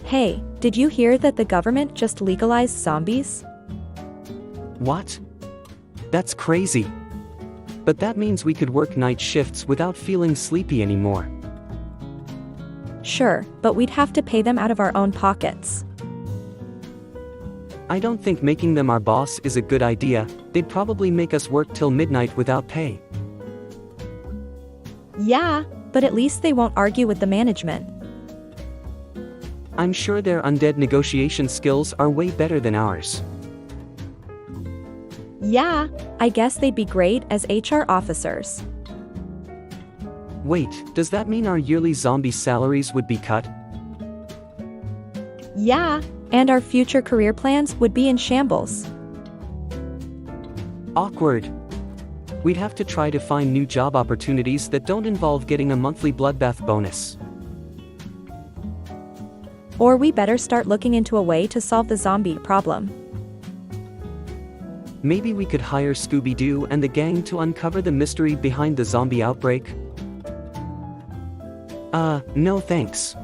Hey, did you hear that the government just legalized zombies? What? That's crazy. But that means we could work night shifts without feeling sleepy anymore. Sure, but we'd have to pay them out of our own pockets. I don't think making them our boss is a good idea. They'd probably make us work till midnight without pay. Yeah, but at least they won't argue with the management. I'm sure their undead negotiation skills are way better than ours. Yeah, I guess they'd be great as HR officers. Wait, does that mean our yearly zombie salaries would be cut? Yeah, and our future career plans would be in shambles. Awkward. We'd have to try to find new job opportunities that don't involve getting a monthly bloodbath bonus. Or we better start looking into a way to solve the zombie problem. Maybe we could hire Scooby-Doo and the gang to uncover the mystery behind the zombie outbreak? No thanks.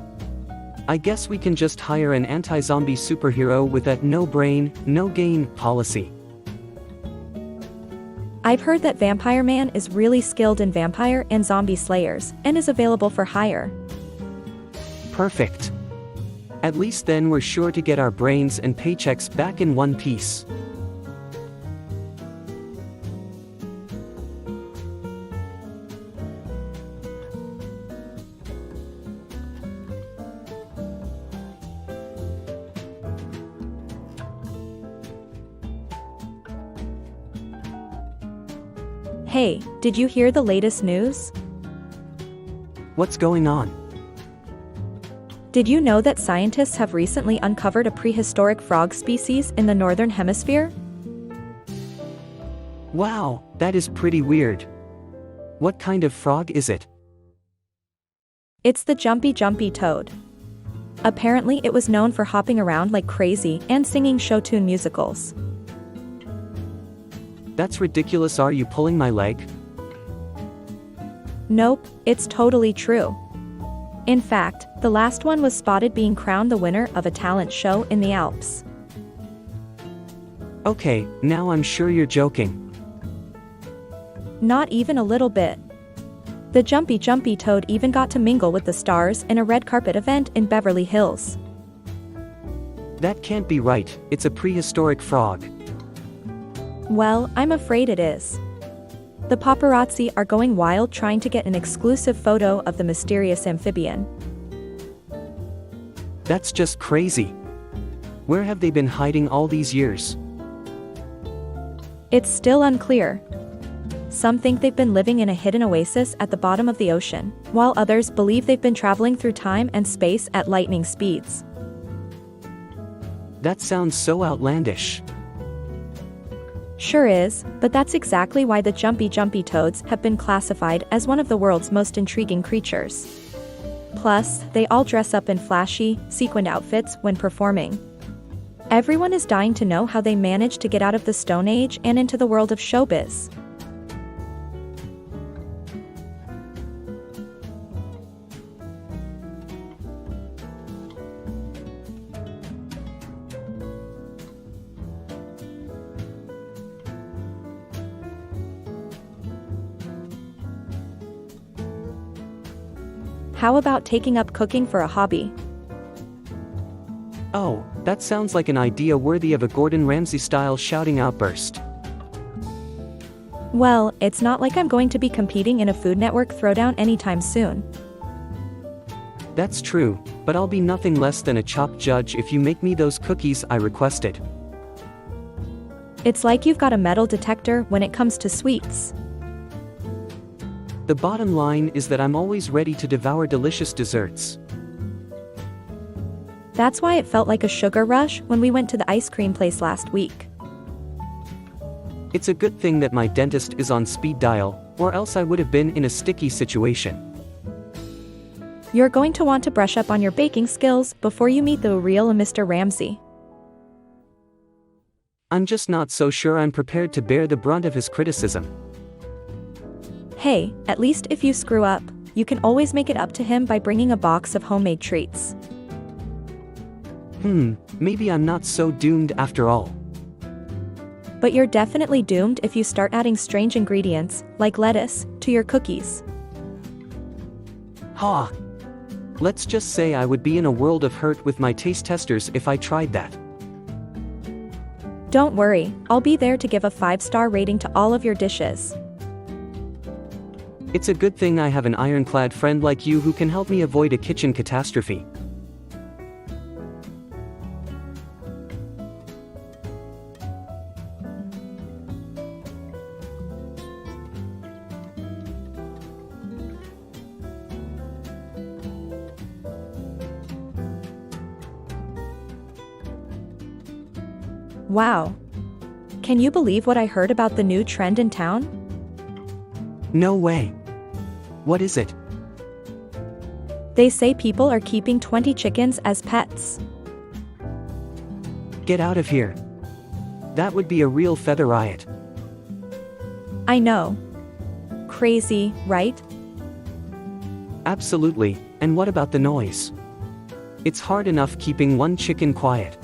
I guess we can just hire an anti-zombie superhero with that no-brain, no-gain policy. I've heard that Vampire Man is really skilled in vampire and zombie slayers, and is available for hire. Perfect. At least then we're sure to get our brains and paychecks back in one piece. Hey, did you hear the latest news? What's going on? Did you know that scientists have recently uncovered a prehistoric frog species in the northern hemisphere? Wow, that is pretty weird. What kind of frog is it? It's the jumpy toad. Apparently it was known for hopping around like crazy and singing show tune musicals. That's ridiculous. Are you pulling my leg? Nope, it's totally true. In fact, the last one was spotted being crowned the winner of a talent show in the Alps. Okay, now I'm sure you're joking. Not even a little bit. The jumpy toad even got to mingle with the stars in a red carpet event in Beverly Hills. That can't be right, it's a prehistoric frog. Well, I'm afraid it is. The paparazzi are going wild trying to get an exclusive photo of the mysterious amphibian. That's just crazy. Where have they been hiding all these years? It's still unclear. Some think they've been living in a hidden oasis at the bottom of the ocean, while others believe they've been traveling through time and space at lightning speeds. That sounds so outlandish. Sure is, but that's exactly why the jumpy toads have been classified as one of the world's most intriguing creatures. Plus, they all dress up in flashy, sequined outfits when performing. Everyone is dying to know how they managed to get out of the Stone Age and into the world of showbiz. How about taking up cooking for a hobby? Oh, that sounds like an idea worthy of a Gordon Ramsay-style shouting outburst. Well, it's not like I'm going to be competing in a Food Network throwdown anytime soon. That's true, but I'll be nothing less than a chopped judge if you make me those cookies I requested. It's like you've got a metal detector when it comes to sweets. The bottom line is that I'm always ready to devour delicious desserts. That's why it felt like a sugar rush when we went to the ice cream place last week. It's a good thing that my dentist is on speed dial, or else I would have been in a sticky situation. You're going to want to brush up on your baking skills before you meet the real Mr. Ramsay. I'm just not so sure I'm prepared to bear the brunt of his criticism. Hey, at least if you screw up, you can always make it up to him by bringing a box of homemade treats. Maybe I'm not so doomed after all. But you're definitely doomed if you start adding strange ingredients, like lettuce, to your cookies. Ha! Let's just say I would be in a world of hurt with my taste testers if I tried that. Don't worry, I'll be there to give a 5-star rating to all of your dishes. It's a good thing I have an ironclad friend like you who can help me avoid a kitchen catastrophe. Wow. Can you believe what I heard about the new trend in town? No way. What is it? They say people are keeping 20 chickens as pets. Get out of here. That would be a real feather riot. I know. Crazy, right? Absolutely, and what about the noise? It's hard enough keeping one chicken quiet.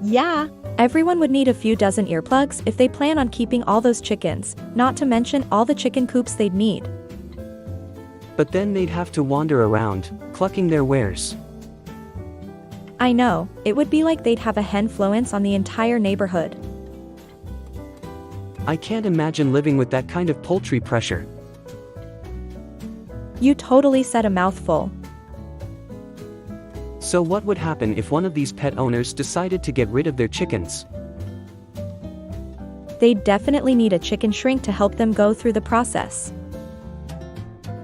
Yeah. Everyone would need a few dozen earplugs if they plan on keeping all those chickens, not to mention all the chicken coops they'd need. But then they'd have to wander around, clucking their wares. I know, it would be like they'd have a henfluence on the entire neighborhood. I can't imagine living with that kind of poultry pressure. You totally said a mouthful. So what would happen if one of these pet owners decided to get rid of their chickens? They'd definitely need a chicken shrink to help them go through the process.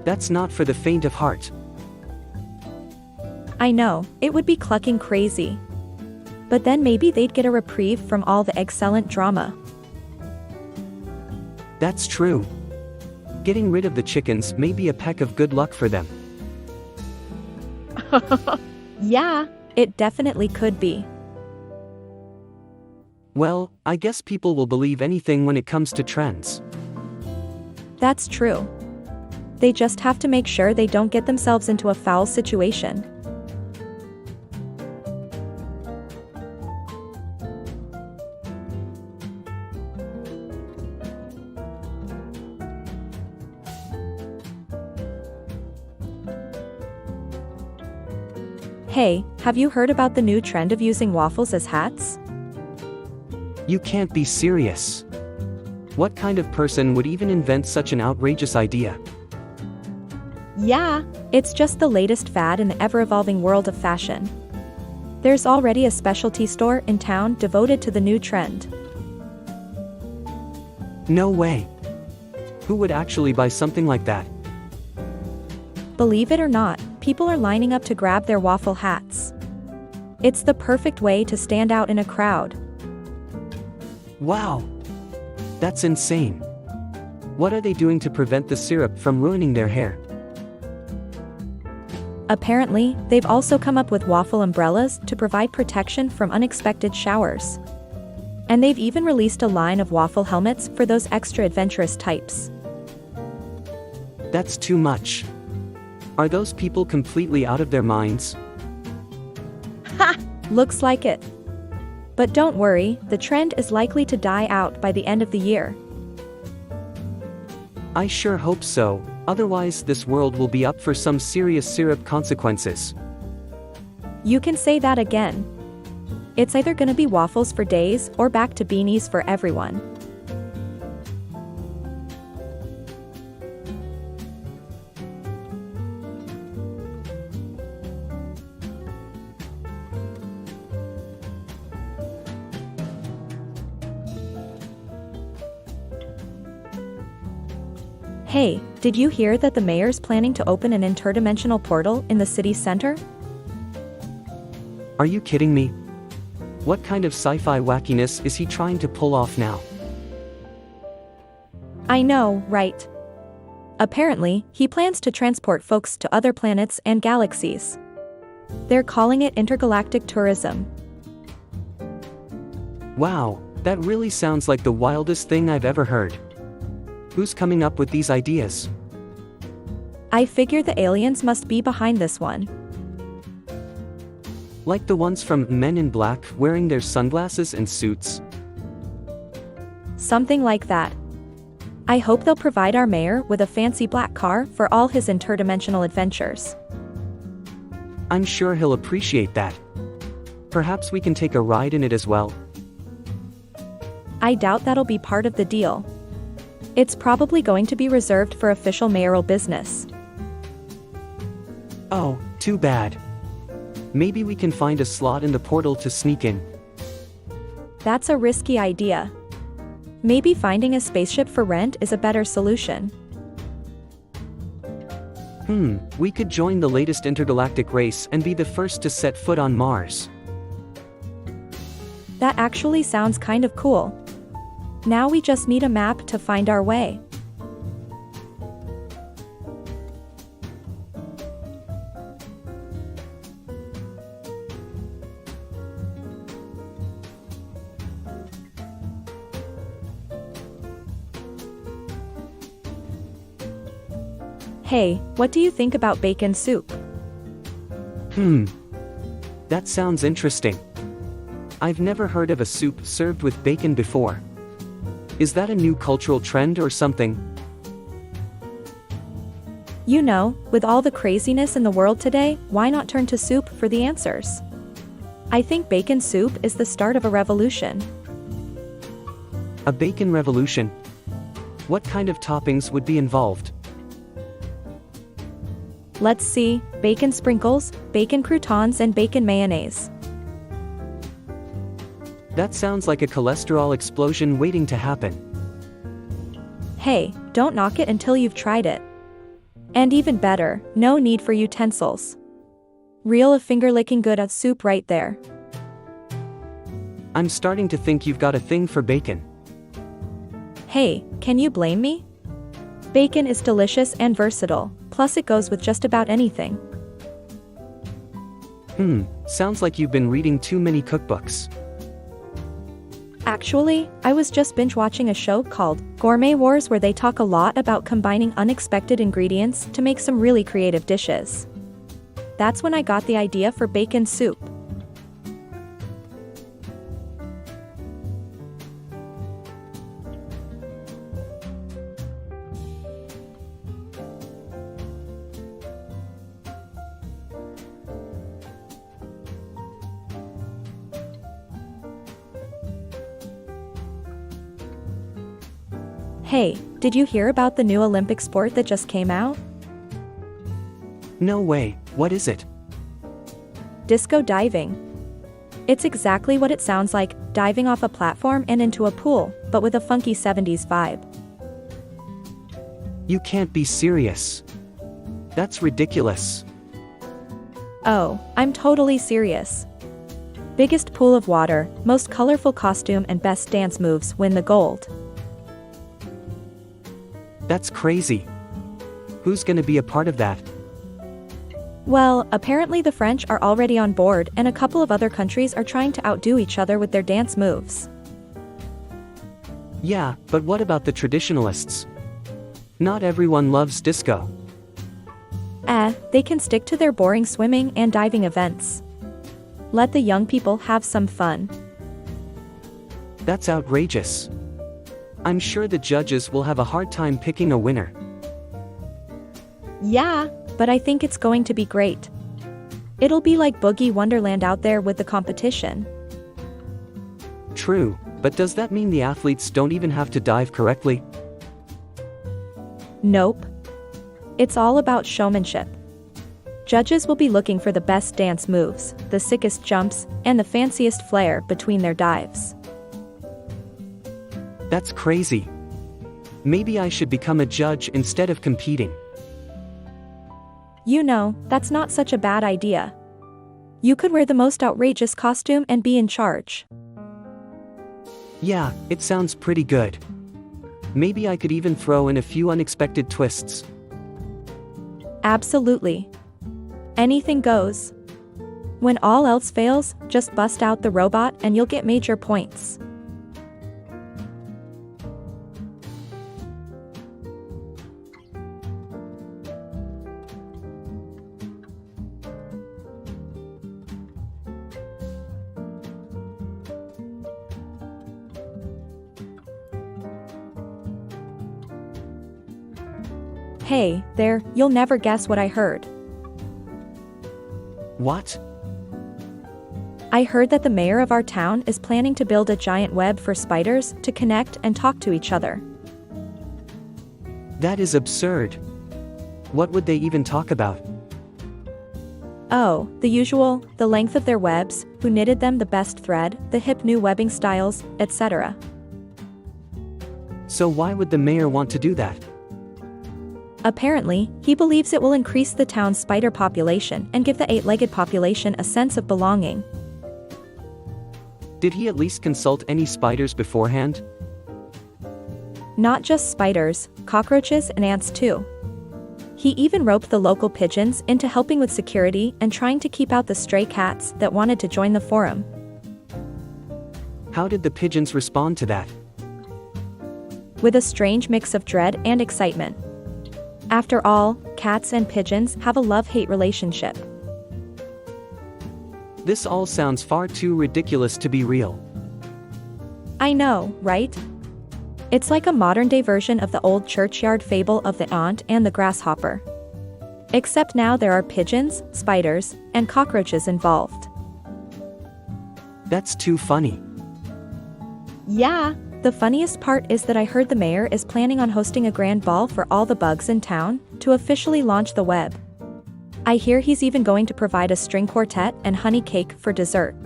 That's not for the faint of heart. I know, it would be clucking crazy. But then maybe they'd get a reprieve from all the excellent drama. That's true. Getting rid of the chickens may be a peck of good luck for them. Yeah, it definitely could be. Well, I guess people will believe anything when it comes to trends. That's true. They just have to make sure they don't get themselves into a foul situation. Hey, have you heard about the new trend of using waffles as hats? You can't be serious. What kind of person would even invent such an outrageous idea? Yeah, it's just the latest fad in the ever-evolving world of fashion. There's already a specialty store in town devoted to the new trend. No way. Who would actually buy something like that? Believe it or not, people are lining up to grab their waffle hats. It's the perfect way to stand out in a crowd. Wow! That's insane. What are they doing to prevent the syrup from ruining their hair? Apparently, they've also come up with waffle umbrellas to provide protection from unexpected showers. And they've even released a line of waffle helmets for those extra adventurous types. That's too much. Are those people completely out of their minds? Ha! Looks like it. But don't worry, the trend is likely to die out by the end of the year. I sure hope so, otherwise this world will be up for some serious syrup consequences. You can say that again. It's either gonna be waffles for days or back to beanies for everyone. Hey, did you hear that the mayor's planning to open an interdimensional portal in the city center? Are you kidding me? What kind of sci-fi wackiness is he trying to pull off now? I know, right? Apparently, he plans to transport folks to other planets and galaxies. They're calling it intergalactic tourism. Wow, that really sounds like the wildest thing I've ever heard. Who's coming up with these ideas? I figure the aliens must be behind this one. Like the ones from Men in Black wearing their sunglasses and suits? Something like that. I hope they'll provide our mayor with a fancy black car for all his interdimensional adventures. I'm sure he'll appreciate that. Perhaps we can take a ride in it as well. I doubt that'll be part of the deal. It's probably going to be reserved for official mayoral business. Oh, too bad. Maybe we can find a slot in the portal to sneak in. That's a risky idea. Maybe finding a spaceship for rent is a better solution. We could join the latest intergalactic race and be the first to set foot on Mars. That actually sounds kind of cool. Now we just need a map to find our way. Hey, what do you think about bacon soup? That sounds interesting. I've never heard of a soup served with bacon before. Is that a new cultural trend or something? You know, with all the craziness in the world today, why not turn to soup for the answers? I think bacon soup is the start of a revolution. A bacon revolution? What kind of toppings would be involved? Let's see, bacon sprinkles, bacon croutons and bacon mayonnaise. That sounds like a cholesterol explosion waiting to happen. Hey, don't knock it until you've tried it. And even better, no need for utensils. Real finger-licking good at soup right there. I'm starting to think you've got a thing for bacon. Hey, can you blame me? Bacon is delicious and versatile, plus it goes with just about anything. Sounds like you've been reading too many cookbooks. Actually, I was just binge-watching a show called Gourmet Wars where they talk a lot about combining unexpected ingredients to make some really creative dishes. That's when I got the idea for bacon soup. Hey, did you hear about the new Olympic sport that just came out? No way, what is it? Disco diving. It's exactly what it sounds like, diving off a platform and into a pool, but with a funky 70s vibe. You can't be serious. That's ridiculous. Oh, I'm totally serious. Biggest pool of water, most colorful costume and best dance moves win the gold. That's crazy. Who's gonna be a part of that? Well, apparently the French are already on board and a couple of other countries are trying to outdo each other with their dance moves. Yeah, but what about the traditionalists? Not everyone loves disco. They can stick to their boring swimming and diving events. Let the young people have some fun. That's outrageous. I'm sure the judges will have a hard time picking a winner. Yeah, but I think it's going to be great. It'll be like Boogie Wonderland out there with the competition. True, but does that mean the athletes don't even have to dive correctly? Nope. It's all about showmanship. Judges will be looking for the best dance moves, the sickest jumps, and the fanciest flair between their dives. That's crazy. Maybe I should become a judge instead of competing. You know, that's not such a bad idea. You could wear the most outrageous costume and be in charge. Yeah, it sounds pretty good. Maybe I could even throw in a few unexpected twists. Absolutely. Anything goes. When all else fails, just bust out the robot and you'll get major points. Hey, there, you'll never guess what I heard. What? I heard that the mayor of our town is planning to build a giant web for spiders to connect and talk to each other. That is absurd. What would they even talk about? Oh, the usual, the length of their webs, who knitted them the best thread, the hip new webbing styles, etc. So why would the mayor want to do that? Apparently, he believes it will increase the town's spider population and give the eight-legged population a sense of belonging. Did he at least consult any spiders beforehand? Not just spiders, cockroaches and ants too. He even roped the local pigeons into helping with security and trying to keep out the stray cats that wanted to join the forum. How did the pigeons respond to that? With a strange mix of dread and excitement. After all, cats and pigeons have a love-hate relationship. This all sounds far too ridiculous to be real. I know, right? It's like a modern-day version of the old churchyard fable of the ant and the grasshopper. Except now there are pigeons, spiders, and cockroaches involved. That's too funny. Yeah, the funniest part is that I heard the mayor is planning on hosting a grand ball for all the bugs in town to officially launch the web. I hear he's even going to provide a string quartet and honey cake for dessert.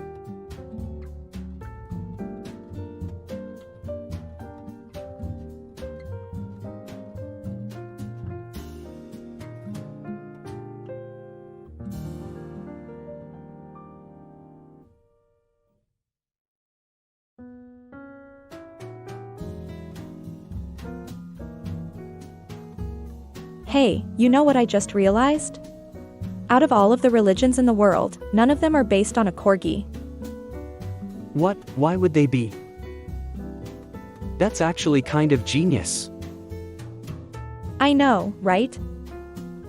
Hey, you know what I just realized? Out of all of the religions in the world, none of them are based on a corgi. What? Why would they be? That's actually kind of genius. I know, right?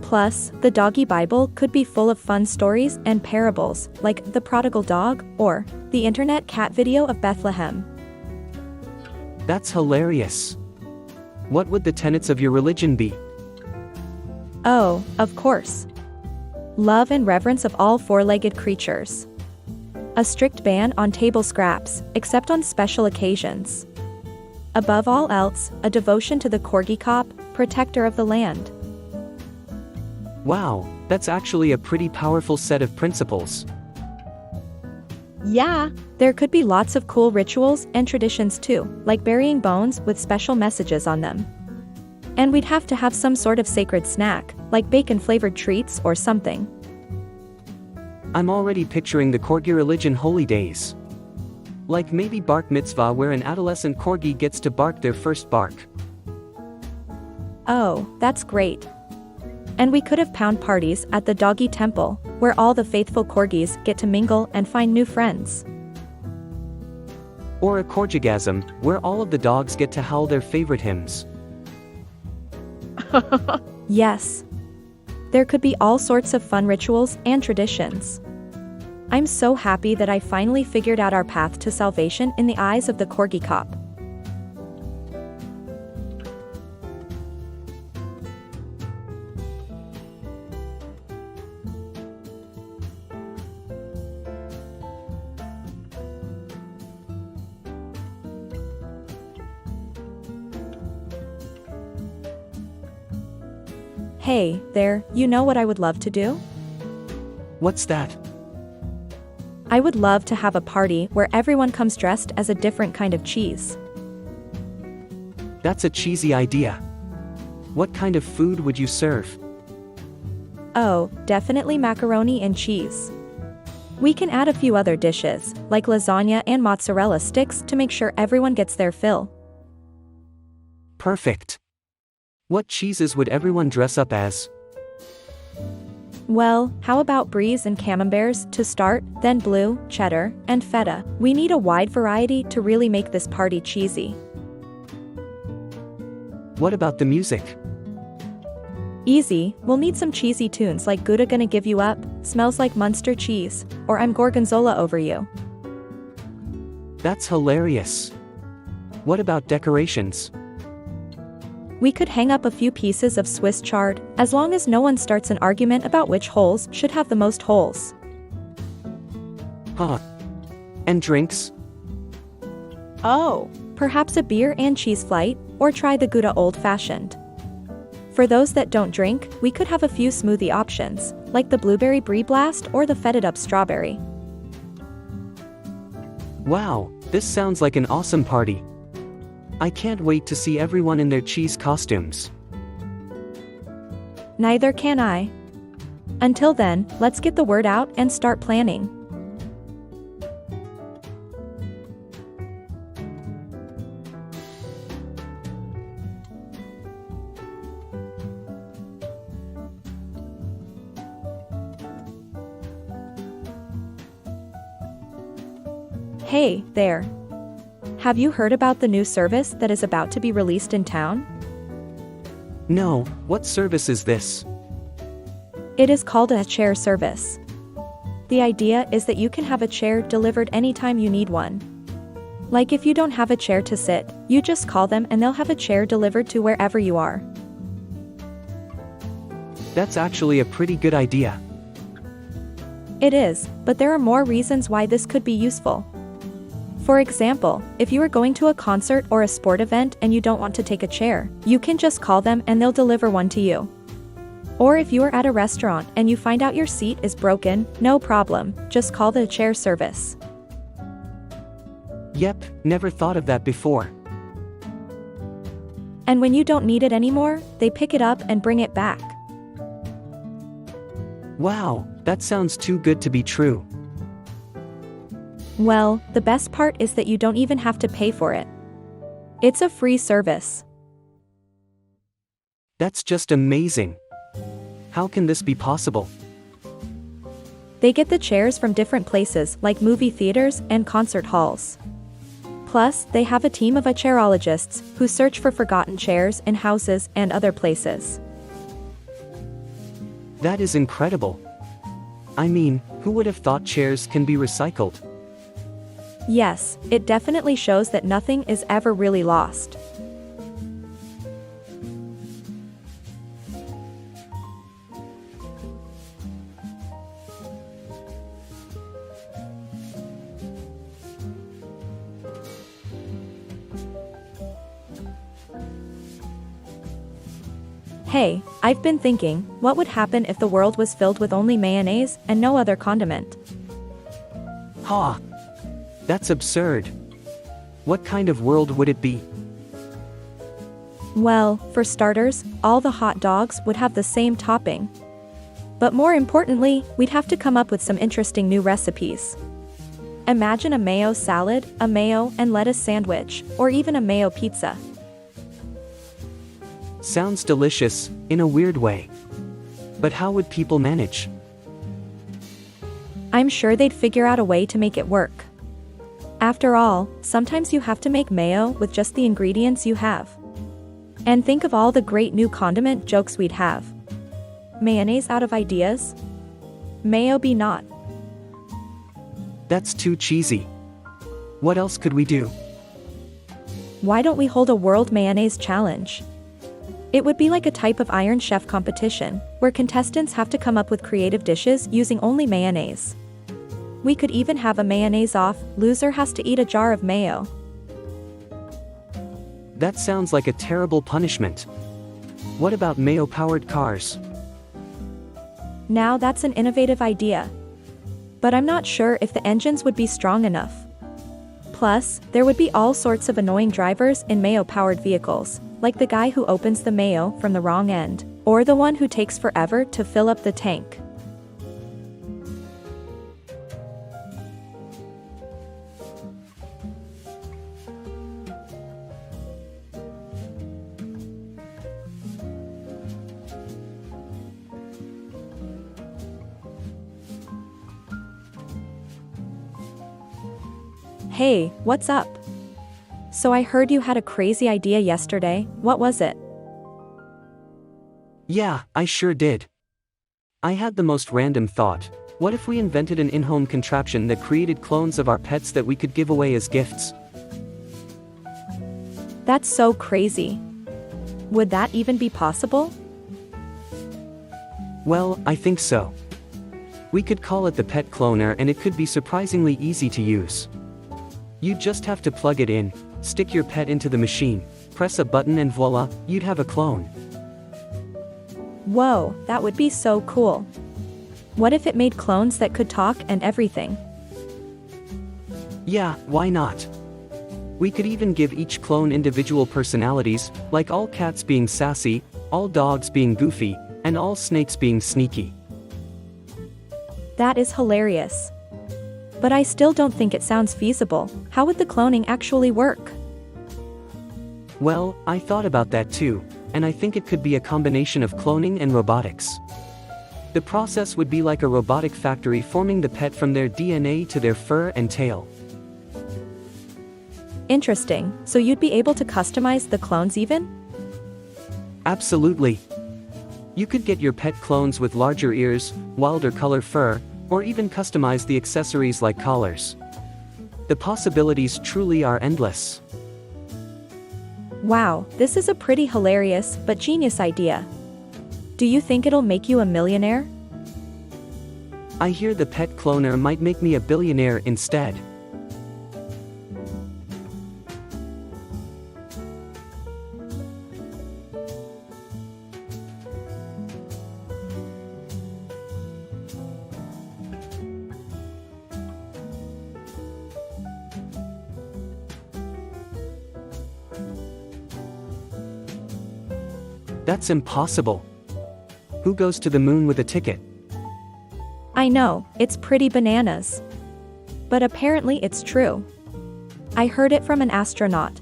Plus, the doggy Bible could be full of fun stories and parables, like the prodigal dog, or the internet cat video of Bethlehem. That's hilarious. What would the tenets of your religion be? Oh, of course. Love and reverence of all four-legged creatures. A strict ban on table scraps, except on special occasions. Above all else, a devotion to the corgi cop, protector of the land. Wow, that's actually a pretty powerful set of principles. Yeah, there could be lots of cool rituals and traditions too, like burying bones with special messages on them. And we'd have to have some sort of sacred snack, like bacon-flavored treats or something. I'm already picturing the corgi religion holy days. Like maybe bark mitzvah where an adolescent corgi gets to bark their first bark. Oh, that's great. And we could have pound parties at the doggy temple, where all the faithful corgis get to mingle and find new friends. Or a corgigasm, where all of the dogs get to howl their favorite hymns. Yes. There could be all sorts of fun rituals and traditions. I'm so happy that I finally figured out our path to salvation in the eyes of the corgi cop. Hey, there, you know what I would love to do? What's that? I would love to have a party where everyone comes dressed as a different kind of cheese. That's a cheesy idea. What kind of food would you serve? Oh, definitely macaroni and cheese. We can add a few other dishes, like lasagna and mozzarella sticks to make sure everyone gets their fill. Perfect. What cheeses would everyone dress up as? Well, how about bries and camemberts to start, then blue, cheddar, and feta? We need a wide variety to really make this party cheesy. What about the music? Easy, we'll need some cheesy tunes like Gouda Gonna Give You Up, Smells Like Munster Cheese, or I'm Gorgonzola Over You. That's hilarious. What about decorations? We could hang up a few pieces of Swiss chard, as long as no one starts an argument about which holes should have the most holes. Huh. And drinks? Oh, perhaps a beer and cheese flight, or try the Gouda old-fashioned. For those that don't drink, we could have a few smoothie options, like the blueberry brie blast or the fetid-up strawberry. Wow, this sounds like an awesome party. I can't wait to see everyone in their cheese costumes. Neither can I. Until then, let's get the word out and start planning. Hey, there. Have you heard about the new service that is about to be released in town? No, what service is this? It is called a chair service. The idea is that you can have a chair delivered anytime you need one. Like if you don't have a chair to sit, you just call them and they'll have a chair delivered to wherever you are. That's actually a pretty good idea. It is, but there are more reasons why this could be useful. For example, if you are going to a concert or a sport event and you don't want to take a chair, you can just call them and they'll deliver one to you. Or if you are at a restaurant and you find out your seat is broken, no problem, just call the chair service. Yep, never thought of that before. And when you don't need it anymore, they pick it up and bring it back. Wow, that sounds too good to be true. Well, the best part is that you don't even have to pay for it. It's a free service. That's just amazing. How can this be possible? They get the chairs from different places like movie theaters and concert halls. Plus, they have a team of chairologists who search for forgotten chairs in houses and other places. That is incredible. I mean, who would have thought chairs can be recycled? Yes, it definitely shows that nothing is ever really lost. Hey, I've been thinking, what would happen if the world was filled with only mayonnaise and no other condiment? Ha! That's absurd. What kind of world would it be? Well, for starters, all the hot dogs would have the same topping. But more importantly, we'd have to come up with some interesting new recipes. Imagine a mayo salad, a mayo and lettuce sandwich, or even a mayo pizza. Sounds delicious, in a weird way. But how would people manage? I'm sure they'd figure out a way to make it work. After all, sometimes you have to make mayo with just the ingredients you have. And think of all the great new condiment jokes we'd have. Mayonnaise out of ideas? Mayo be not. That's too cheesy. What else could we do? Why don't we hold a World Mayonnaise Challenge? It would be like a type of Iron Chef competition, where contestants have to come up with creative dishes using only mayonnaise. We could even have a mayonnaise off, loser has to eat a jar of mayo. That sounds like a terrible punishment. What about mayo-powered cars? Now that's an innovative idea. But I'm not sure if the engines would be strong enough. Plus, there would be all sorts of annoying drivers in mayo-powered vehicles, like the guy who opens the mayo from the wrong end, or the one who takes forever to fill up the tank. Hey, what's up? So I heard you had a crazy idea yesterday, what was it? Yeah, I sure did. I had the most random thought. What if we invented an in-home contraption that created clones of our pets that we could give away as gifts? That's so crazy. Would that even be possible? Well, I think so. We could call it the pet cloner and it could be surprisingly easy to use. You'd just have to plug it in, stick your pet into the machine, press a button and voila, you'd have a clone. Whoa, that would be so cool. What if it made clones that could talk and everything? Yeah, why not? We could even give each clone individual personalities, like all cats being sassy, all dogs being goofy, and all snakes being sneaky. That is hilarious. But I still don't think it sounds feasible. How would the cloning actually work? Well, I thought about that too, and I think it could be a combination of cloning and robotics. The process would be like a robotic factory forming the pet from their DNA to their fur and tail. Interesting, so you'd be able to customize the clones even? Absolutely. You could get your pet clones with larger ears, wilder color fur, or even customize the accessories like collars. The possibilities truly are endless. Wow, this is a pretty hilarious but genius idea. Do you think it'll make you a millionaire? I hear the pet cloner might make me a billionaire instead. That's impossible. Who goes to the moon with a ticket? I know, it's pretty bananas. But apparently it's true. I heard it from an astronaut.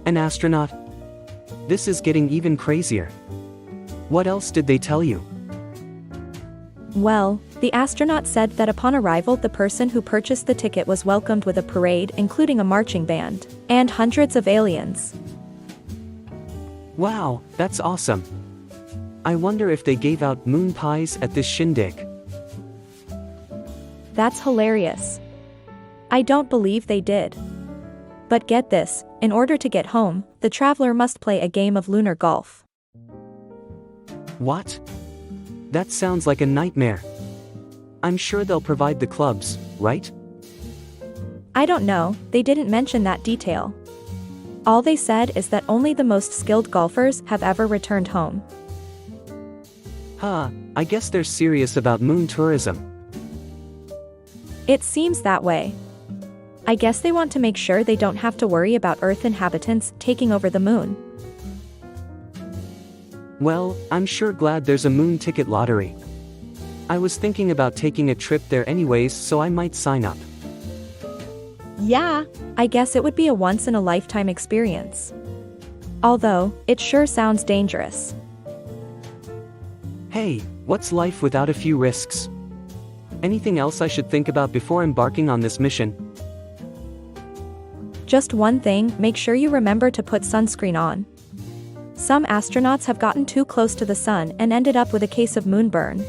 An astronaut? This is getting even crazier. What else did they tell you? Well, the astronaut said that upon arrival the person who purchased the ticket was welcomed with a parade including a marching band, and hundreds of aliens. Wow, that's awesome. I wonder if they gave out moon pies at this shindig. That's hilarious. I don't believe they did. But get this, in order to get home, the traveler must play a game of lunar golf. What? That sounds like a nightmare. I'm sure they'll provide the clubs, right? I don't know, they didn't mention that detail. All they said is that only the most skilled golfers have ever returned home. Huh, I guess they're serious about moon tourism. It seems that way. I guess they want to make sure they don't have to worry about Earth inhabitants taking over the moon. Well, I'm sure glad there's a moon ticket lottery. I was thinking about taking a trip there anyways, so I might sign up. Yeah, I guess it would be a once-in-a-lifetime experience. Although, it sure sounds dangerous. Hey, what's life without a few risks? Anything else I should think about before embarking on this mission? Just one thing, make sure you remember to put sunscreen on. Some astronauts have gotten too close to the sun and ended up with a case of moonburn.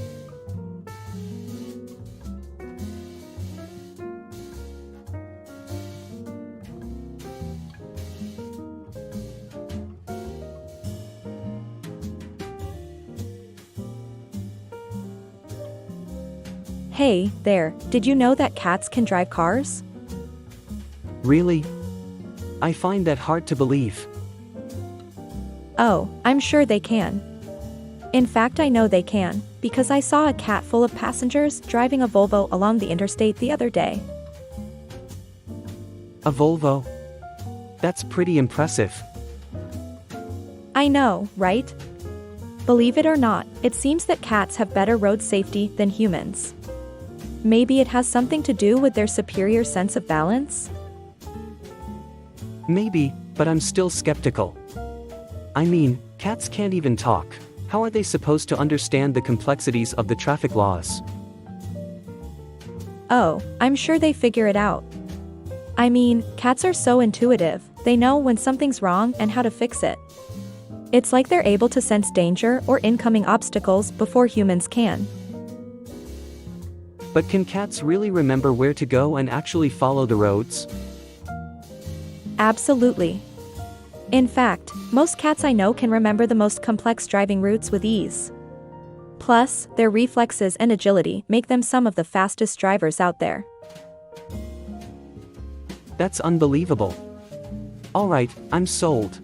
Hey, there, did you know that cats can drive cars? Really? I find that hard to believe. Oh, I'm sure they can. In fact, I know they can, because I saw a cat full of passengers driving a Volvo along the interstate the other day. A Volvo? That's pretty impressive. I know, right? Believe it or not, it seems that cats have better road safety than humans. Maybe it has something to do with their superior sense of balance? Maybe, but I'm still skeptical. I mean, cats can't even talk. How are they supposed to understand the complexities of the traffic laws? Oh, I'm sure they figure it out. I mean, cats are so intuitive, they know when something's wrong and how to fix it. It's like they're able to sense danger or incoming obstacles before humans can. But can cats really remember where to go and actually follow the roads? Absolutely. In fact, most cats I know can remember the most complex driving routes with ease. Plus, their reflexes and agility make them some of the fastest drivers out there. That's unbelievable. Alright, I'm sold.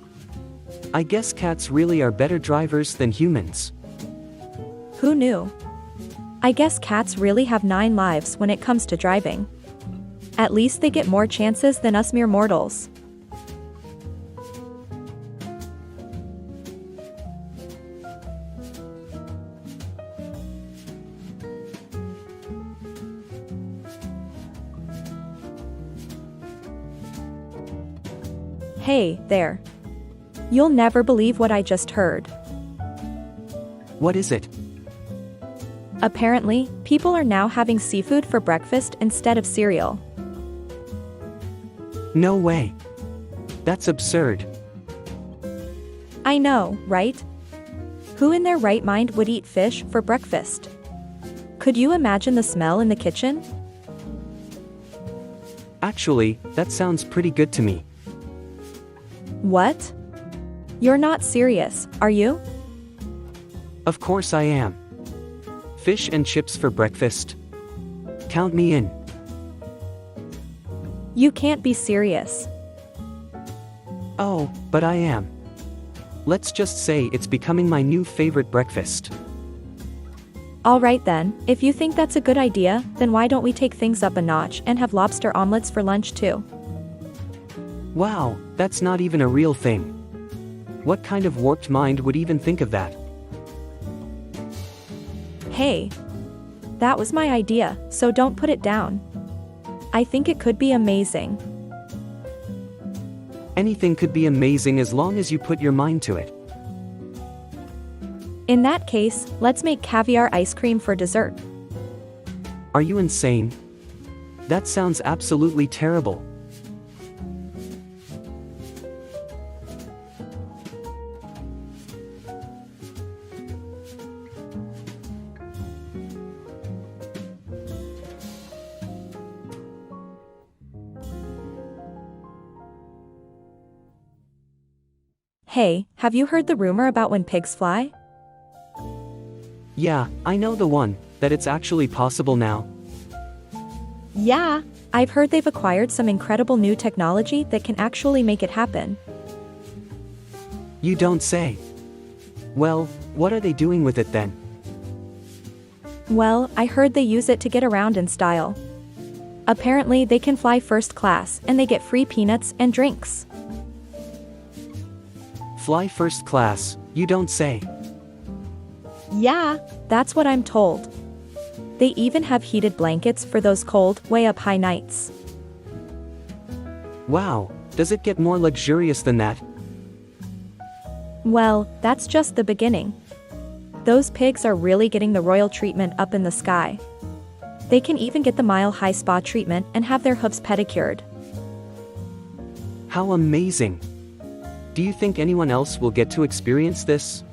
I guess cats really are better drivers than humans. Who knew? I guess cats really have 9 lives when it comes to driving. At least they get more chances than us mere mortals. Hey, there. You'll never believe what I just heard. What is it? Apparently, people are now having seafood for breakfast instead of cereal. No way. That's absurd. I know, right? Who in their right mind would eat fish for breakfast? Could you imagine the smell in the kitchen? Actually, that sounds pretty good to me. What? You're not serious, are you? Of course I am. Fish and chips for breakfast. Count me in. You can't be serious. Oh, but I am. Let's just say it's becoming my new favorite breakfast. Alright then, if you think that's a good idea, then why don't we take things up a notch and have lobster omelets for lunch too? Wow, that's not even a real thing. What kind of warped mind would even think of that? Hey. That was my idea, so don't put it down. I think it could be amazing. Anything could be amazing as long as you put your mind to it. In that case, let's make caviar ice cream for dessert. Are you insane? That sounds absolutely terrible. Hey, have you heard the rumor about when pigs fly? Yeah, I know the one, that it's actually possible now. Yeah, I've heard they've acquired some incredible new technology that can actually make it happen. You don't say. Well, what are they doing with it then? Well, I heard they use it to get around in style. Apparently they can fly first class and they get free peanuts and drinks. Fly first class, you don't say. Yeah, that's what I'm told. They even have heated blankets for those cold, way up high nights. Wow, does it get more luxurious than that? Well, that's just the beginning. Those pigs are really getting the royal treatment up in the sky. They can even get the mile-high spa treatment and have their hooves pedicured. How amazing! Do you think anyone else will get to experience this?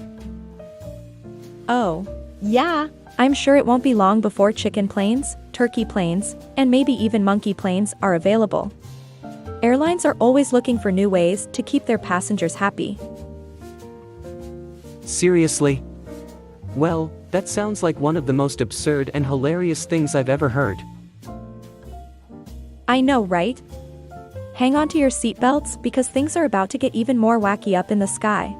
Oh, yeah, I'm sure it won't be long before chicken planes, turkey planes, and maybe even monkey planes are available. Airlines are always looking for new ways to keep their passengers happy. Seriously? Well, that sounds like one of the most absurd and hilarious things I've ever heard. I know, right? Hang on to your seatbelts because things are about to get even more wacky up in the sky.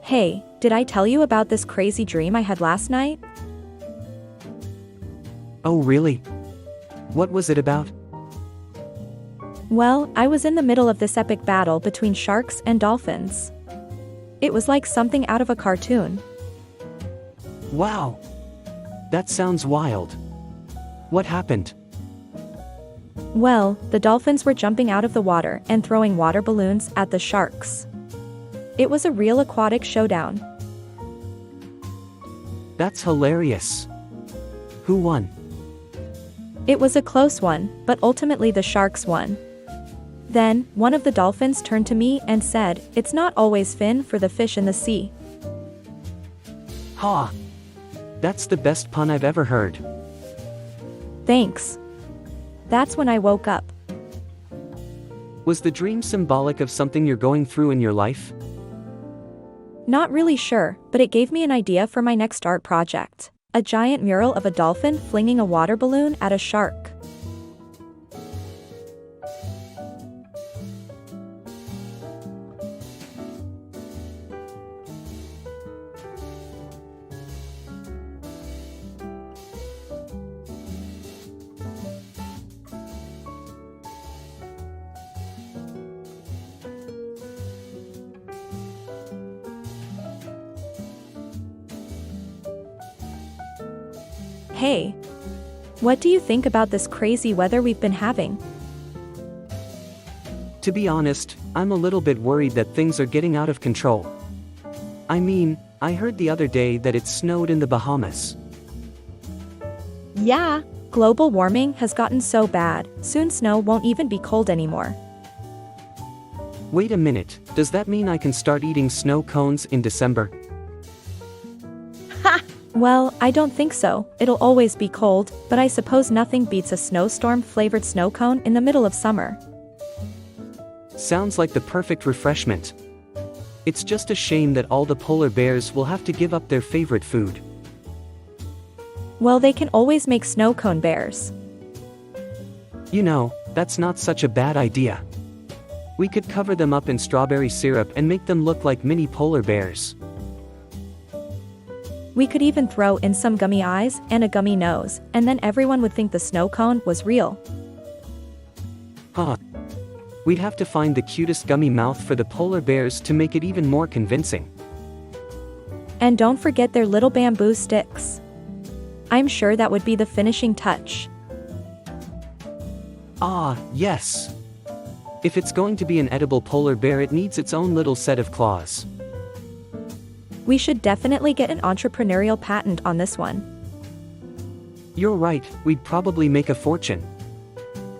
Hey, did I tell you about this crazy dream I had last night? Oh really? What was it about? Well, I was in the middle of this epic battle between sharks and dolphins. It was like something out of a cartoon. Wow! That sounds wild. What happened? Well, the dolphins were jumping out of the water and throwing water balloons at the sharks. It was a real aquatic showdown. That's hilarious. Who won? It was a close one, but ultimately the sharks won. Then, one of the dolphins turned to me and said, "It's not always fin for the fish in the sea." Ha! That's the best pun I've ever heard. Thanks. That's when I woke up. Was the dream symbolic of something you're going through in your life? Not really sure, but it gave me an idea for my next art project. A giant mural of a dolphin flinging a water balloon at a shark. Hey, what do you think about this crazy weather we've been having? To be honest, I'm a little bit worried that things are getting out of control. I mean, I heard the other day that it snowed in the Bahamas. Yeah, global warming has gotten so bad, soon snow won't even be cold anymore. Wait a minute, does that mean I can start eating snow cones in December? Well, I don't think so. It'll always be cold, but I suppose nothing beats a snowstorm-flavored snow cone in the middle of summer. Sounds like the perfect refreshment. It's just a shame that all the polar bears will have to give up their favorite food. Well, they can always make snow cone bears. You know, that's not such a bad idea. We could cover them up in strawberry syrup and make them look like mini polar bears. We could even throw in some gummy eyes and a gummy nose, and then everyone would think the snow cone was real. Huh. We'd have to find the cutest gummy mouth for the polar bears to make it even more convincing. And don't forget their little bamboo sticks. I'm sure that would be the finishing touch. Ah, yes. If it's going to be an edible polar bear, it needs its own little set of claws. We should definitely get an entrepreneurial patent on this one. You're right, we'd probably make a fortune.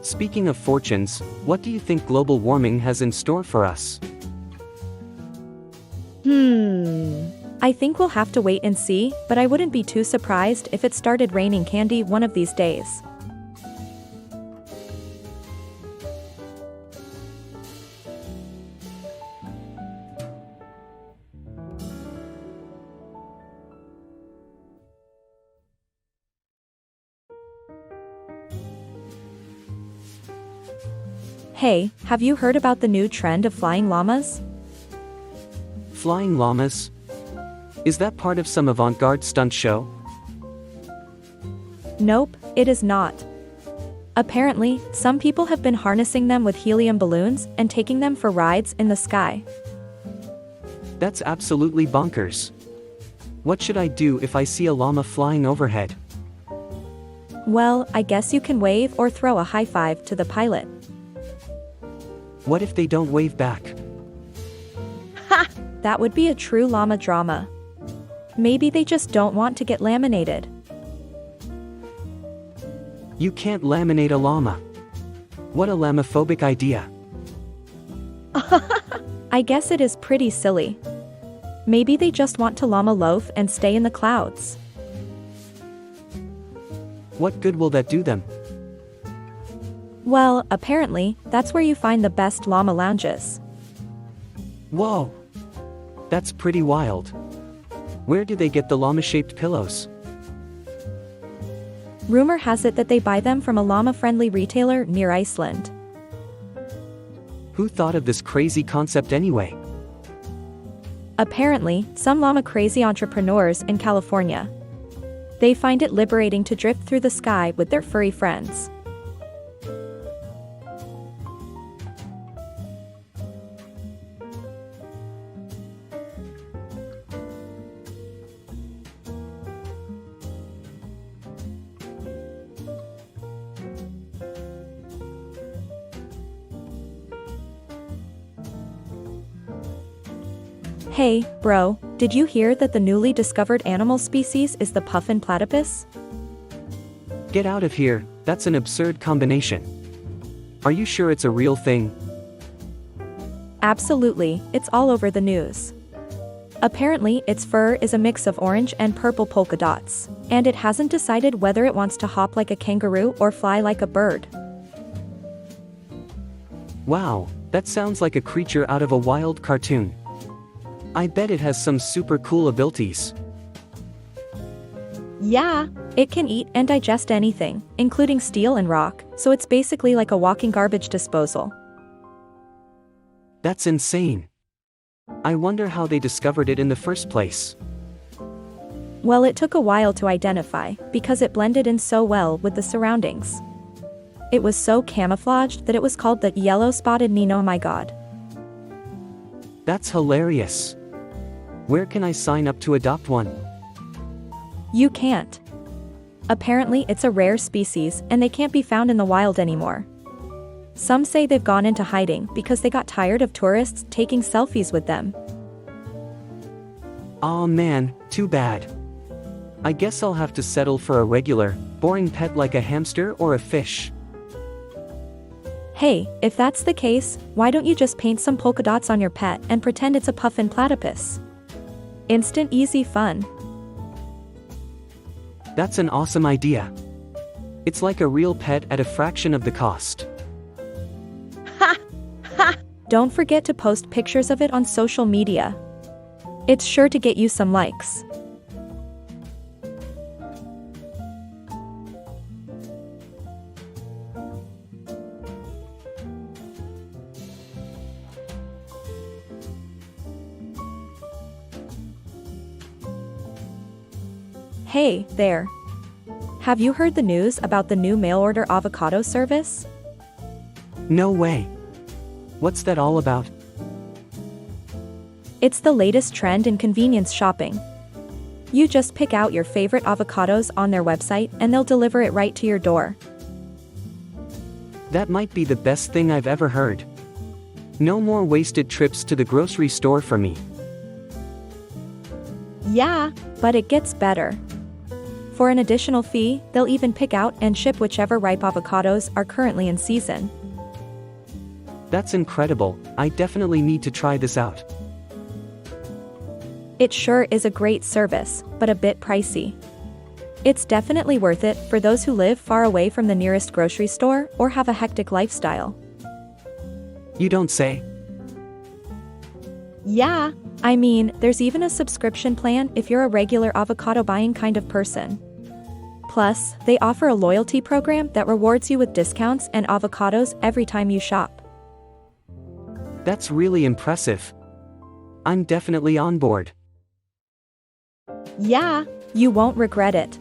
Speaking of fortunes, what do you think global warming has in store for us? I think we'll have to wait and see, but I wouldn't be too surprised if it started raining candy one of these days. Hey, have you heard about the new trend of flying llamas? Flying llamas? Is that part of some avant-garde stunt show? Nope, it is not. Apparently, some people have been harnessing them with helium balloons and taking them for rides in the sky. That's absolutely bonkers. What should I do if I see a llama flying overhead? Well, I guess you can wave or throw a high five to the pilot. What if they don't wave back? Ha! That would be a true llama drama. Maybe they just don't want to get laminated. You can't laminate a llama. What a lamophobic idea. I guess it is pretty silly. Maybe they just want to llama loaf and stay in the clouds. What good will that do them? Well, apparently, that's where you find the best llama lounges. Whoa! That's pretty wild. Where do they get the llama-shaped pillows? Rumor has it that they buy them from a llama-friendly retailer near Iceland. Who thought of this crazy concept anyway? Apparently, some llama-crazy entrepreneurs in California. They find it liberating to drift through the sky with their furry friends. Hey, bro, did you hear that the newly discovered animal species is the puffin platypus? Get out of here, that's an absurd combination. Are you sure it's a real thing? Absolutely, it's all over the news. Apparently, its fur is a mix of orange and purple polka dots, and it hasn't decided whether it wants to hop like a kangaroo or fly like a bird. Wow, that sounds like a creature out of a wild cartoon. I bet it has some super cool abilities. Yeah, it can eat and digest anything, including steel and rock, so it's basically like a walking garbage disposal. That's insane. I wonder how they discovered it in the first place. Well, it took a while to identify, because it blended in so well with the surroundings. It was so camouflaged that it was called the yellow-spotted Nino. Oh my god. That's hilarious. Where can I sign up to adopt one? You can't. Apparently, it's a rare species, and they can't be found in the wild anymore. Some say they've gone into hiding because they got tired of tourists taking selfies with them. Aw man, too bad. I guess I'll have to settle for a regular, boring pet like a hamster or a fish. Hey, if that's the case, why don't you just paint some polka dots on your pet and pretend it's a puffin platypus? Instant easy fun. That's an awesome idea. It's like a real pet at a fraction of the cost. Ha! Ha! Don't forget to post pictures of it on social media. It's sure to get you some likes. Hey, there. Have you heard the news about the new mail-order avocado service? No way. What's that all about? It's the latest trend in convenience shopping. You just pick out your favorite avocados on their website and they'll deliver it right to your door. That might be the best thing I've ever heard. No more wasted trips to the grocery store for me. Yeah, but it gets better. For an additional fee, they'll even pick out and ship whichever ripe avocados are currently in season. That's incredible. I definitely need to try this out. It sure is a great service, but a bit pricey. It's definitely worth it for those who live far away from the nearest grocery store or have a hectic lifestyle. You don't say. Yeah, I mean, there's even a subscription plan if you're a regular avocado buying kind of person. Plus, they offer a loyalty program that rewards you with discounts and avocados every time you shop. That's really impressive. I'm definitely on board. Yeah, you won't regret it.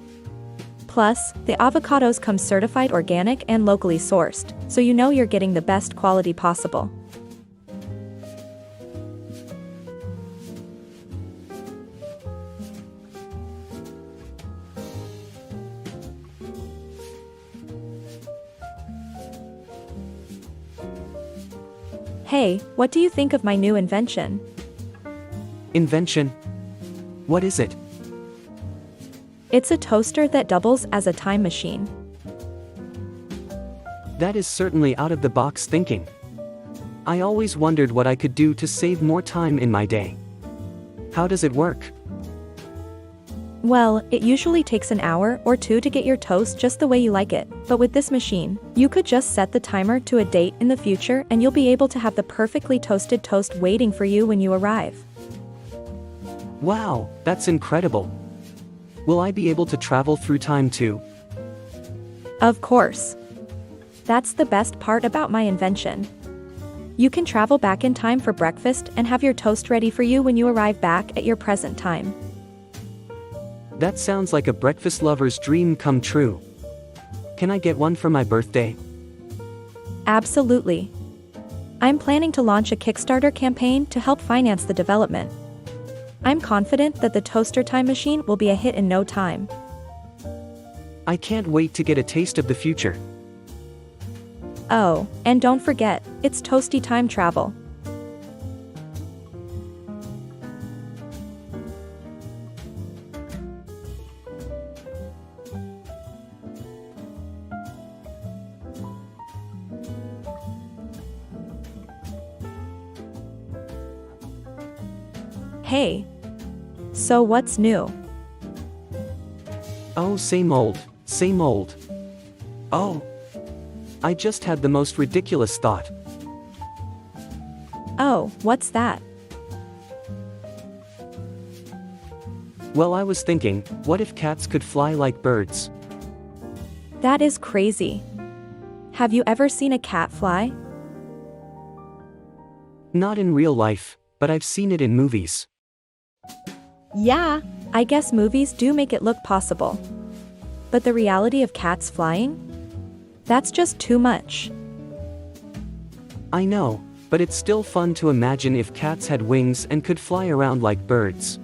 Plus, the avocados come certified organic and locally sourced, so you know you're getting the best quality possible. Hey, what do you think of my new invention? Invention? What is it? It's a toaster that doubles as a time machine. That is certainly out-of-the-box thinking. I always wondered what I could do to save more time in my day. How does it work? Well, it usually takes an hour or two to get your toast just the way you like it, but with this machine, you could just set the timer to a date in the future and you'll be able to have the perfectly toasted toast waiting for you when you arrive. Wow, that's incredible. Will I be able to travel through time too? Of course. That's the best part about my invention. You can travel back in time for breakfast and have your toast ready for you when you arrive back at your present time. That sounds like a breakfast lover's dream come true. Can I get one for my birthday? Absolutely. I'm planning to launch a Kickstarter campaign to help finance the development. I'm confident that the toaster time machine will be a hit in no time. I can't wait to get a taste of the future. Oh, and don't forget, it's toasty time travel. Hey. So what's new? Oh, same old, same old. Oh. I just had the most ridiculous thought. Oh, what's that? Well, I was thinking, what if cats could fly like birds? That is crazy. Have you ever seen a cat fly? Not in real life, but I've seen it in movies. Yeah, I guess movies do make it look possible. But the reality of cats flying? That's just too much. I know, but it's still fun to imagine if cats had wings and could fly around like birds.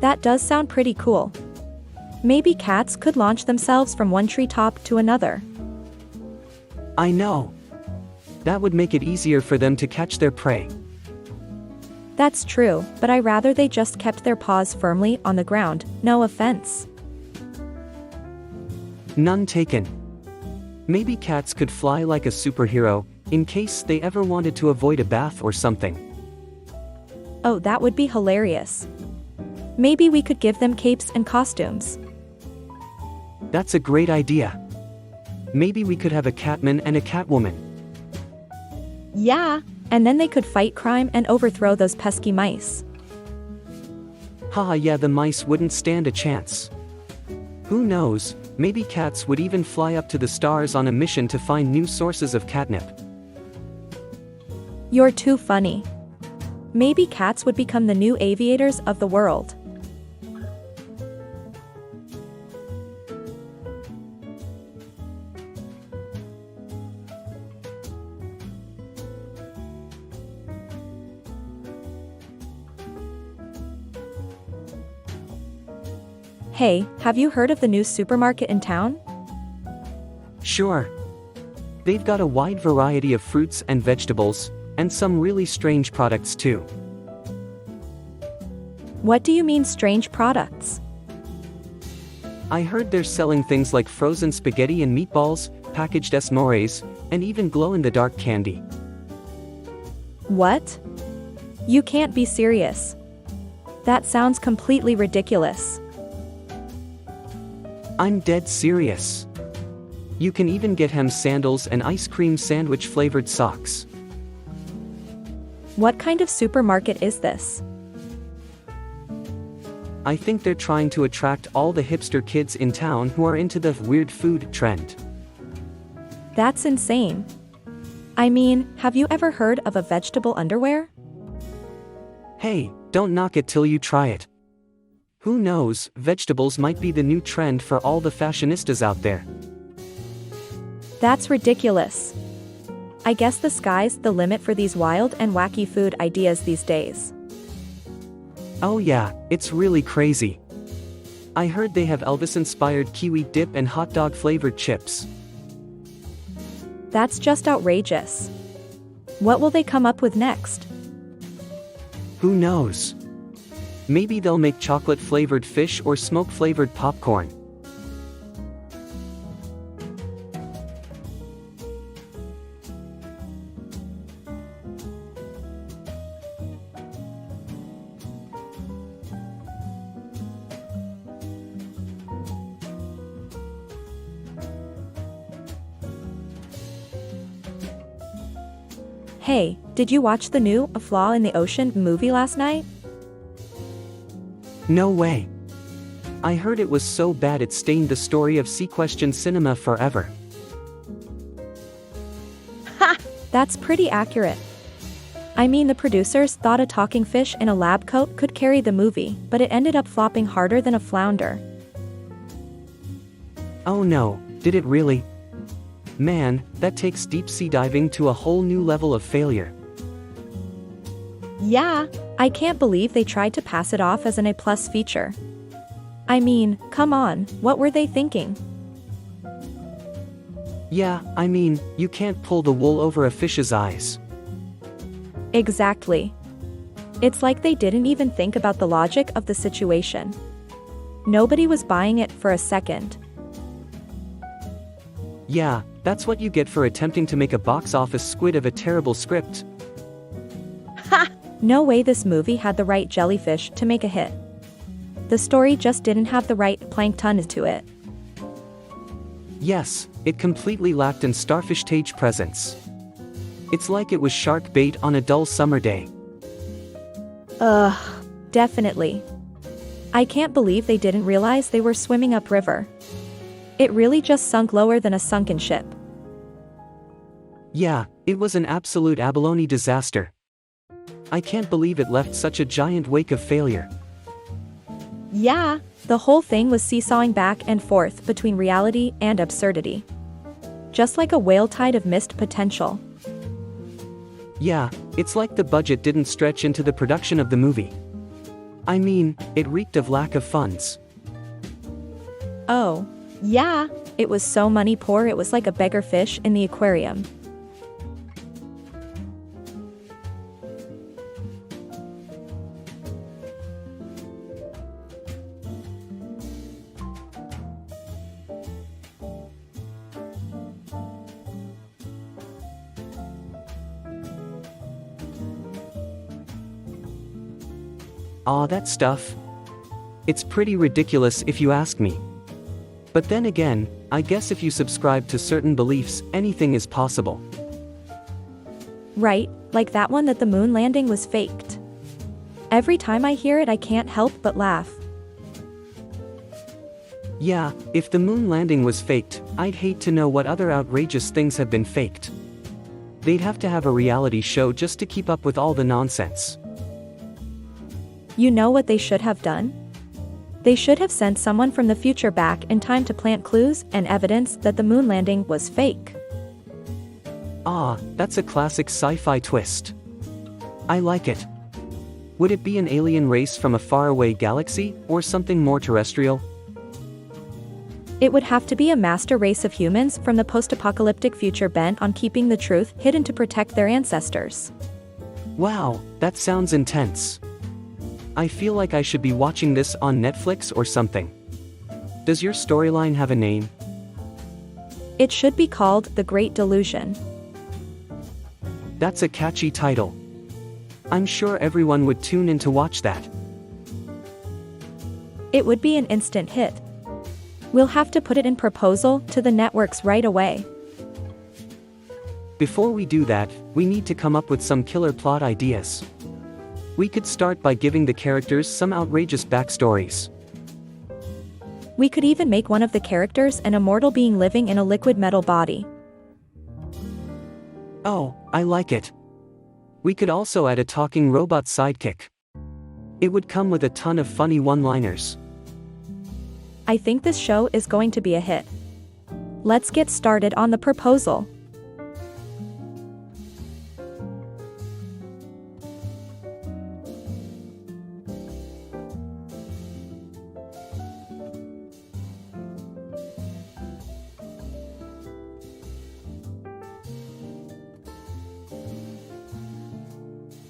That does sound pretty cool. Maybe cats could launch themselves from one treetop to another. I know. That would make it easier for them to catch their prey. That's true, but I rather they just kept their paws firmly on the ground, no offense. None taken. Maybe cats could fly like a superhero, in case they ever wanted to avoid a bath or something. Oh, that would be hilarious. Maybe we could give them capes and costumes. That's a great idea. Maybe we could have a catman and a catwoman. Yeah, and then they could fight crime and overthrow those pesky mice. Haha, yeah, the mice wouldn't stand a chance. Who knows, maybe cats would even fly up to the stars on a mission to find new sources of catnip. You're too funny. Maybe cats would become the new aviators of the world. Hey, have you heard of the new supermarket in town? Sure. They've got a wide variety of fruits and vegetables, and some really strange products too. What do you mean strange products? I heard they're selling things like frozen spaghetti and meatballs, packaged s'mores, and even glow-in-the-dark candy. What? You can't be serious. That sounds completely ridiculous. I'm dead serious. You can even get hem sandals and ice cream sandwich flavored socks. What kind of supermarket is this? I think they're trying to attract all the hipster kids in town who are into the weird food trend. That's insane. I mean, have you ever heard of a vegetable underwear? Hey, don't knock it till you try it. Who knows, vegetables might be the new trend for all the fashionistas out there. That's ridiculous. I guess the sky's the limit for these wild and wacky food ideas these days. Oh yeah, it's really crazy. I heard they have Elvis-inspired kiwi dip and hot dog flavored chips. That's just outrageous. What will they come up with next? Who knows? Maybe they'll make chocolate-flavored fish or smoke-flavored popcorn. Hey, did you watch the new A Flaw in the Ocean movie last night? No way. I heard it was so bad it stained the story of C-Question cinema forever. Ha! That's pretty accurate. I mean, the producers thought a talking fish in a lab coat could carry the movie, but it ended up flopping harder than a flounder. Oh no, did it really? Man, that takes deep-sea diving to a whole new level of failure. Yeah, I can't believe they tried to pass it off as an A+ feature. I mean, come on, what were they thinking? Yeah, I mean, you can't pull the wool over a fish's eyes. Exactly. It's like they didn't even think about the logic of the situation. Nobody was buying it for a second. Yeah, that's what you get for attempting to make a box office squid of a terrible script. Ha! No way this movie had the right jellyfish to make a hit. The story just didn't have the right plankton to it. Yes, it completely lacked in starfish stage presence. It's like it was shark bait on a dull summer day. Ugh, definitely. I can't believe they didn't realize they were swimming upriver. It really just sunk lower than a sunken ship. Yeah, it was an absolute abalone disaster. I can't believe it left such a giant wake of failure. Yeah, the whole thing was seesawing back and forth between reality and absurdity. Just like a whale tide of missed potential. Yeah, it's like the budget didn't stretch into the production of the movie. I mean, it reeked of lack of funds. Oh, yeah, it was so money poor it was like a beggar fish in the aquarium. Aw, that stuff. It's pretty ridiculous if you ask me. But then again, I guess if you subscribe to certain beliefs, anything is possible. Right, like that one that the moon landing was faked. Every time I hear it I can't help but laugh. Yeah, if the moon landing was faked, I'd hate to know what other outrageous things have been faked. They'd have to have a reality show just to keep up with all the nonsense. You know what they should have done? They should have sent someone from the future back in time to plant clues and evidence that the moon landing was fake. Ah, that's a classic sci-fi twist. I like it. Would it be an alien race from a faraway galaxy, or something more terrestrial? It would have to be a master race of humans from the post-apocalyptic future bent on keeping the truth hidden to protect their ancestors. Wow, that sounds intense. I feel like I should be watching this on Netflix or something. Does your storyline have a name? It should be called The Great Delusion. That's a catchy title. I'm sure everyone would tune in to watch that. It would be an instant hit. We'll have to put it in proposal to the networks right away. Before we do that, we need to come up with some killer plot ideas. We could start by giving the characters some outrageous backstories. We could even make one of the characters an immortal being living in a liquid metal body. Oh, I like it. We could also add a talking robot sidekick. It would come with a ton of funny one-liners. I think this show is going to be a hit. Let's get started on the proposal.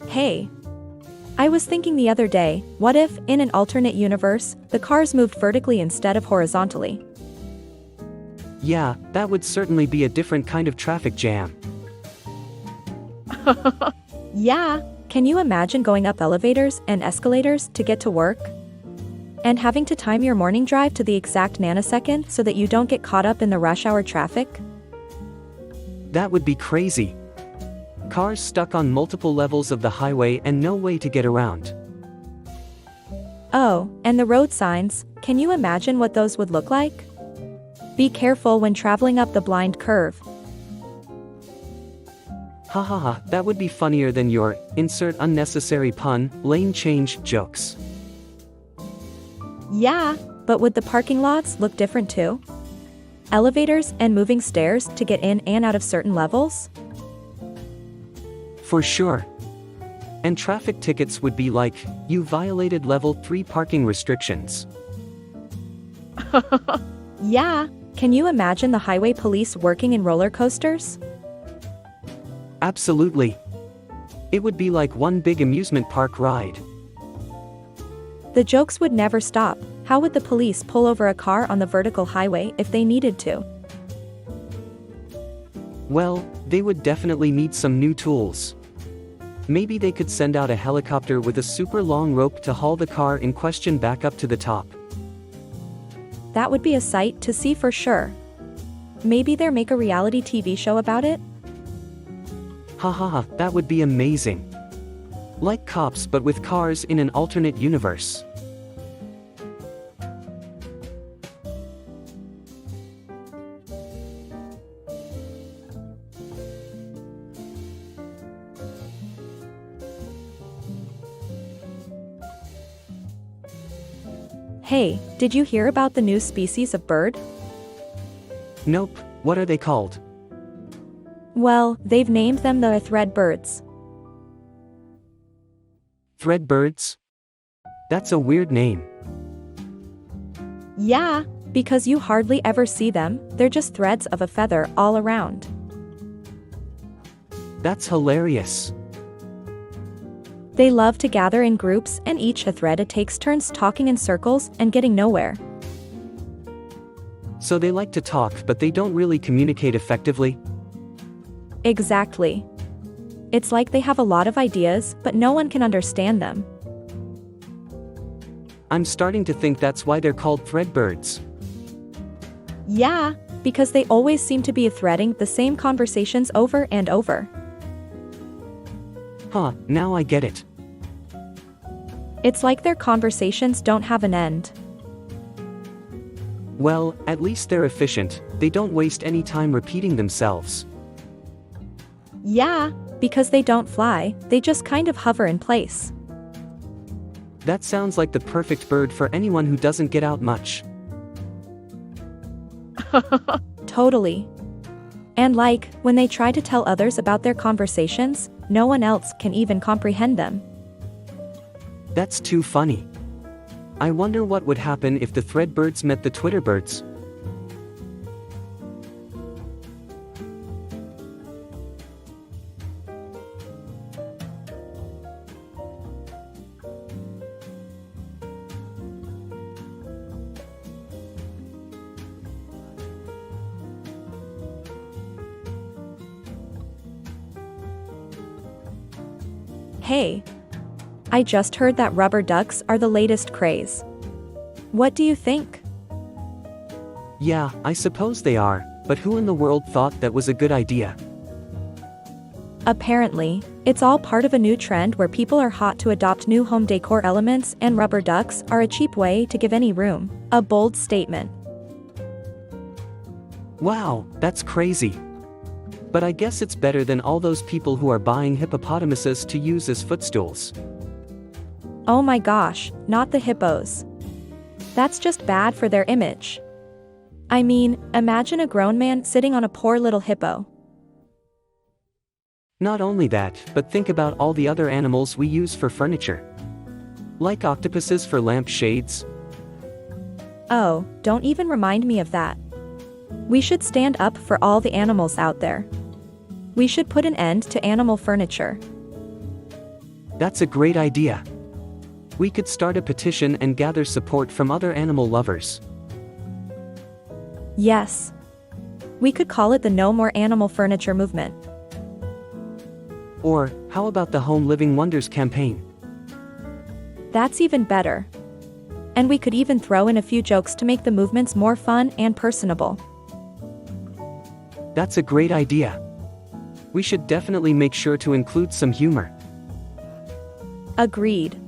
Hey. I was thinking the other day, what if, in an alternate universe, the cars moved vertically instead of horizontally? Yeah, that would certainly be a different kind of traffic jam. Yeah, can you imagine going up elevators and escalators to get to work? And having to time your morning drive to the exact nanosecond so that you don't get caught up in the rush hour traffic? That would be crazy. Cars stuck on multiple levels of the highway and no way to get around. Oh, and the road signs, can you imagine what those would look like? Be careful when traveling up the blind curve. Ha ha ha, that would be funnier than your, insert unnecessary pun, lane change jokes. Yeah, but would the parking lots look different too? Elevators and moving stairs to get in and out of certain levels? For sure. And traffic tickets would be like, you violated level 3 parking restrictions. Yeah, can you imagine the highway police working in roller coasters? Absolutely. It would be like one big amusement park ride. The jokes would never stop. How would the police pull over a car on the vertical highway if they needed to? Well, they would definitely need some new tools. Maybe they could send out a helicopter with a super long rope to haul the car in question back up to the top. That would be a sight to see for sure. Maybe they'll make a reality TV show about it? Haha, that would be amazing. Like Cops but with cars in an alternate universe. Hey, did you hear about the new species of bird? Nope, what are they called? Well, they've named them the threadbirds. Threadbirds? That's a weird name. Yeah, because you hardly ever see them, they're just threads of a feather all around. That's hilarious. They love to gather in groups and each a thread takes turns talking in circles and getting nowhere. So they like to talk but they don't really communicate effectively? Exactly. It's like they have a lot of ideas, but no one can understand them. I'm starting to think that's why they're called threadbirds. Yeah, because they always seem to be threading the same conversations over and over. Huh, now I get it. It's like their conversations don't have an end. Well, at least they're efficient, they don't waste any time repeating themselves. Yeah, because they don't fly, they just kind of hover in place. That sounds like the perfect bird for anyone who doesn't get out much. Totally. And like, when they try to tell others about their conversations, no one else can even comprehend them. That's too funny. I wonder what would happen if the threadbirds met the twitterbirds. Hey. I just heard that rubber ducks are the latest craze. What do you think? Yeah, I suppose they are, but who in the world thought that was a good idea? Apparently, it's all part of a new trend where people are hot to adopt new home decor elements, and rubber ducks are a cheap way to give any room a bold statement. Wow, that's crazy. But I guess it's better than all those people who are buying hippopotamuses to use as footstools. Oh my gosh, not the hippos. That's just bad for their image. I mean, imagine a grown man sitting on a poor little hippo. Not only that, but think about all the other animals we use for furniture. Like octopuses for lamp shades. Oh, don't even remind me of that. We should stand up for all the animals out there. We should put an end to animal furniture. That's a great idea. We could start a petition and gather support from other animal lovers. Yes. We could call it the No More Animal Furniture movement. Or, how about the Home Living Wonders campaign? That's even better. And we could even throw in a few jokes to make the movements more fun and personable. That's a great idea. We should definitely make sure to include some humor. Agreed.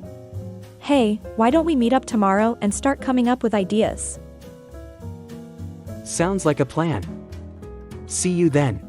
Hey, why don't we meet up tomorrow and start coming up with ideas? Sounds like a plan. See you then.